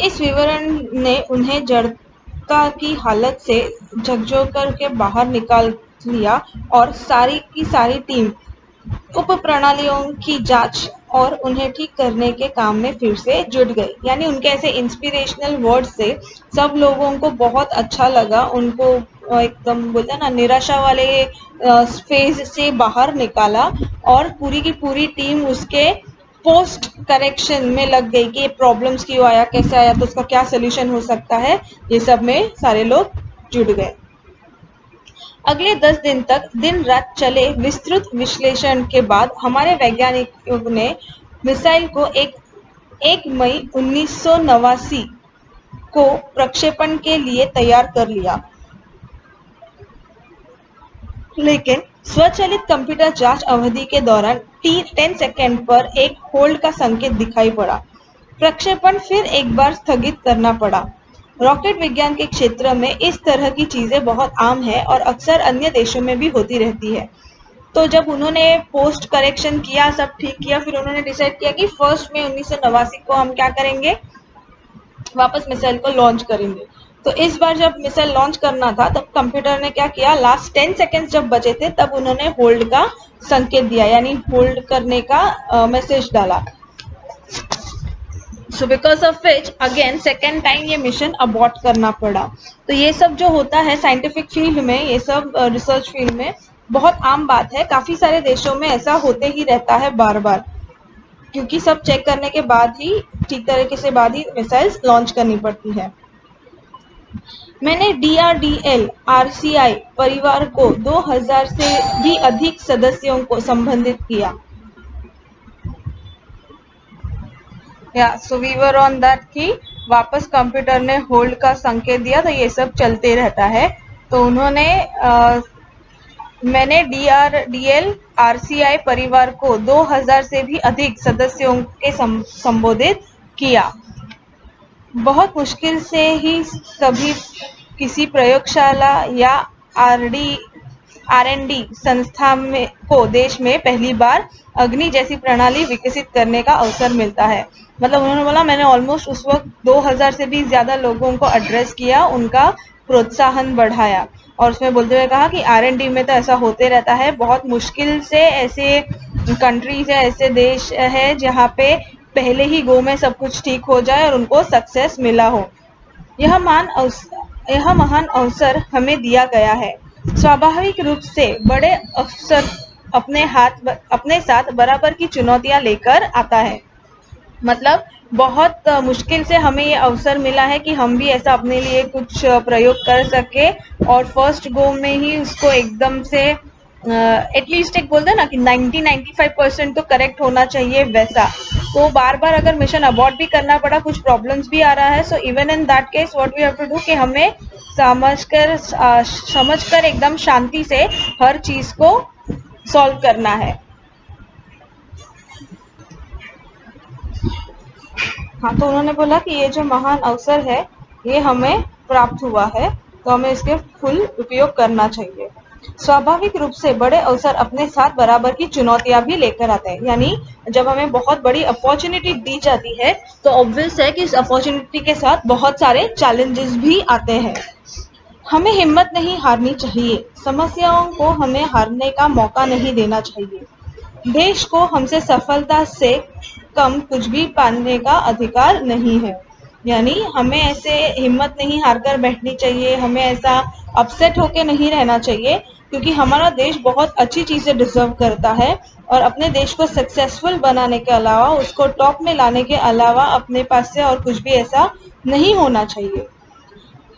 इस विवरण ने उन्हें जड़ता की हालत से झकझोर के बाहर निकाल लिया और सारी की सारी टीम उप प्रणालियों की जांच और उन्हें ठीक करने के काम में फिर से जुट गई। यानी उनके ऐसे इंस्पिरेशनल वर्ड से सब लोगों को बहुत अच्छा लगा। उनको एकदम बोलते हैं ना, निराशा वाले फेज से बाहर निकाला और पूरी की पूरी टीम उसके पोस्ट करेक्शन में लग गई कि ये प्रॉब्लम्स क्यों आया, कैसे आया, तो उसका क्या सोल्यूशन हो सकता है। ये सब में सारे लोग जुट गए। अगले 10 दिन तक दिन रात चले विस्तृत विश्लेषण के बाद हमारे वैज्ञानिकों ने मिसाइल को 1 मई 1989 को प्रक्षेपण के लिए तैयार कर लिया। लेकिन स्वचालित कंप्यूटर जांच अवधि के दौरान 10 सेकंड पर एक होल्ड का संकेत दिखाई पड़ा। प्रक्षेपण फिर एक बार स्थगित करना पड़ा। रॉकेट विज्ञान के क्षेत्र में इस तरह की चीजें बहुत आम है और अक्सर अन्य देशों में भी होती रहती है। तो जब उन्होंने पोस्ट करेक्शन किया, सब ठीक किया, फिर उन्होंने डिसाइड किया कि 1 मई 1989 को हम क्या करेंगे, वापस मिसाइल को लॉन्च करेंगे। तो इस बार जब मिसाइल लॉन्च करना था तब कंप्यूटर ने क्या किया, लास्ट 10 सेकेंड्स जब बचे थे तब उन्होंने होल्ड का संकेत दिया, यानी होल्ड करने का मैसेज डाला। So because of which again second time ये मिशन अबॉर्ट करना पड़ा। तो ये सब जो होता है साइंटिफिक फील्ड में, ये सब रिसर्च फील्ड में बहुत आम बात है। काफी सारे देशों में ऐसा होते ही रहता है बार बार, क्योंकि सब चेक करने के बाद ही, ठीक तरीके से बाद ही मिसाइल्स लॉन्च करनी पड़ती है। मैंने डीआरडीएल आरसीआई परिवार को 2000 से भी अधिक सदस्यों को संबंधित किया। So we were on that कि वापस कंप्यूटर ने होल्ड का संकेत दिया, तो ये सब चलते रहता है। तो उन्होंने मैंने डीआरडीएल आरसीआई परिवार को 2000 से भी अधिक सदस्यों के संबोधित किया। बहुत मुश्किल से ही सभी किसी प्रयोगशाला या आरएनडी संस्था में को देश में पहली बार अग्नि जैसी प्रणाली विकसित करने का अवसर मिलता है। मतलब उन्होंने बोला, मैंने ऑलमोस्ट उस वक्त 2000 से भी ज्यादा लोगों को एड्रेस किया, उनका प्रोत्साहन बढ़ाया। और उसमें बोलते हुए कहा कि आरएनडी में तो ऐसा होते रहता है, बहुत मुश्किल से ऐसे कंट्रीज है, ऐसे देश है जहाँ पे पहले ही गो में सब कुछ ठीक हो जाए और उनको सक्सेस मिला हो। यह महान अवसर हमें दिया गया है। स्वाभाविक रूप से बड़े अवसर अपने साथ बराबर की चुनौतियां लेकर आता है। मतलब बहुत मुश्किल से हमें ये अवसर मिला है कि हम भी ऐसा अपने लिए कुछ प्रयोग कर सके और फर्स्ट गो में ही उसको एकदम से एटलीस्ट एक बोलते हैं ना कि 90-95% तो करेक्ट होना चाहिए वैसा। तो बार बार अगर मिशन अबॉर्ट भी करना पड़ा, कुछ प्रॉब्लम्स भी आ रहा है, so even in that case what we have to do कि हमें समझकर एकदम शांति से हर चीज को सॉल्व करना है। हाँ, तो उन्होंने बोला कि ये जो महान अवसर है ये हमें प्राप्त हुआ है, तो हमें इसके फुल उपयोग करना चाहिए। स्वाभाविक रूप से बड़े अवसर अपने साथ बराबर की चुनौतियां भी लेकर आते हैं। यानी जब हमें बहुत बड़ी अपॉर्चुनिटी दी जाती है तो ऑब्वियस है कि इस अपॉर्चुनिटी के साथ बहुत सारे चैलेंजेस भी आते हैं। हमें हिम्मत नहीं हारनी चाहिए, समस्याओं को हमें हारने का मौका नहीं देना चाहिए। देश को हमसे सफलता से कम कुछ भी पाने का अधिकार नहीं है। यानी हमें ऐसे हिम्मत नहीं हारकर बैठनी चाहिए, हमें ऐसा अपसेट होके नहीं रहना चाहिए, क्योंकि हमारा देश बहुत अच्छी चीजें डिजर्व करता है और अपने देश को सक्सेसफुल बनाने के अलावा, उसको टॉप में लाने के अलावा अपने पास से और कुछ भी ऐसा नहीं होना चाहिए।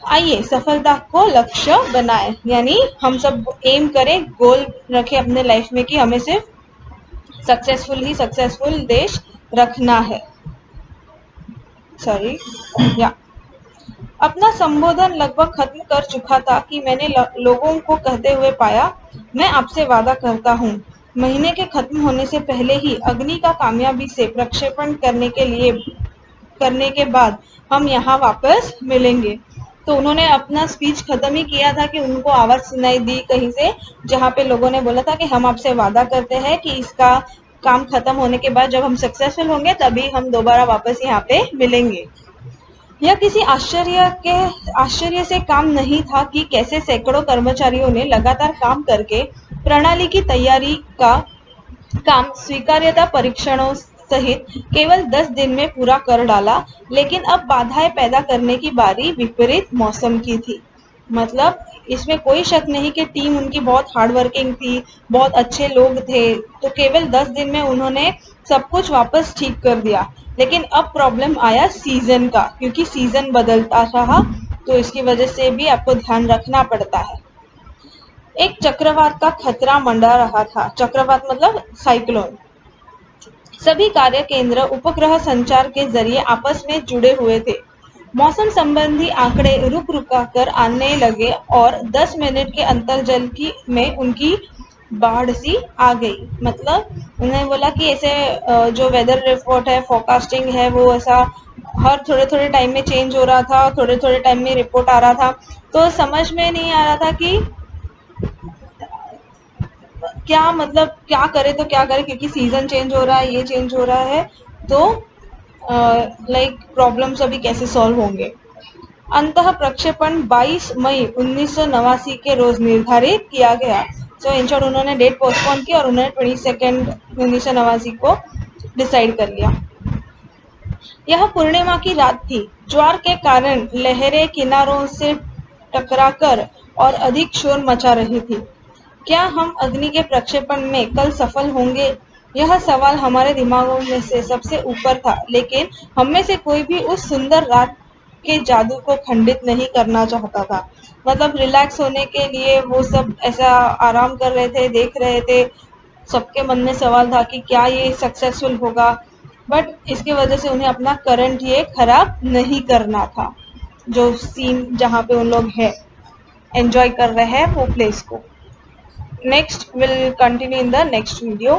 आइए सफलता को लक्ष्य बनाएं, यानी हम सब एम करें, गोल रखें अपने लाइफ में कि हमें सिर्फ सक्सेसफुल देश रखना है। सॉरी या अपना संबोधन लगभग खत्म कर चुका था कि मैंने लोगों को कहते हुए पाया, मैं आपसे वादा करता हूँ, महीने के खत्म होने से पहले ही अग्नि का कामयाबी से प्रक्षेपण करने के बाद हम यहाँ वापस मिलेंगे। तो उन्होंने अपना स्पीच खत्म ही किया था कि उनको आवाज सुनाई दी कहीं से, जहाँ पे लोगों ने बोला था कि हम आपसे वादा करते हैं कि इसका काम खत्म होने के बाद जब हम सक्सेसफुल होंगे तभी हम दोबारा वापस यहाँ पे मिलेंगे। यह किसी आश्चर्य से काम नहीं था कि कैसे सैकड़ों कर्मचारियों ने लगातार काम करके प्रणाली की तैयारी का काम स्वीकार्यता परीक्षणों सहित केवल 10 दिन में पूरा कर डाला, लेकिन अब बाधाएं पैदा करने की बारी विपरीत मौसम की थी। मतलब इसमें कोई शक नहीं कि टीम उनकी बहुत हार्ड वर्किंग थी, बहुत अच्छे लोग थे, तो केवल 10 दिन में उन्होंने सब कुछ वापस ठीक कर दिया। लेकिन अब प्रॉब्लम आया सीजन का, क्योंकि सीजन बदलता रहा, तो इसकी वजह से भी आपको ध्यान रखना पड़ता है। एक चक्रवात का खतरा मंडरा रहा था। चक्रवात मतलब साइक्लोन। सभी कार्य केंद्र उपग्रह संचार के जरिए आपस में जुड़े हुए थे। मौसम संबंधी आंकड़े रुक रुका कर आने लगे और 10 मिनट के अंतर्जल की में उनकी बाढ़ सी आ गई। मतलब उन्होंने बोला कि ऐसे जो वेदर रिपोर्ट है, फोरकास्टिंग है, वो ऐसा हर थोड़े थोड़े टाइम में चेंज हो रहा था, थोड़े थोड़े टाइम में रिपोर्ट आ रहा था, तो समझ में नहीं आ रहा था कि क्या, मतलब क्या करे तो क्या करे, क्योंकि सीजन चेंज हो रहा है, ये चेंज हो रहा है, तो लाइक प्रॉब्लम्स अभी कैसे सॉल्व होंगे। अंतः प्रक्षेपण 22 मई 1989 के रोज निर्धारित किया गया। सो इन शॉर्ट उन्होंने डेट पोस्टपोन की और उन्होंने 22 1989 को डिसाइड कर लिया। यह पूर्णिमा की रात थी। ज्वार के कारण लहरें किनारों से टकराकर और अधिक शोर मचा रही थी। क्या हम अग्नि के प्रक्षेपण में कल सफल होंगे? यह सवाल हमारे दिमागों में से सबसे ऊपर था, लेकिन हम में से कोई भी उस सुंदर रात के जादू को खंडित नहीं करना चाहता था। मतलब रिलैक्स होने के लिए वो सब ऐसा आराम कर रहे थे, देख रहे थे। सबके मन में सवाल था कि क्या ये सक्सेसफुल होगा, बट इसकी वजह से उन्हें अपना करंट ये खराब नहीं करना था। जो सीन जहाँ पे उन लोग है एंजॉय कर रहे हैं वो प्लेस को। Next, we'll continue in the next video.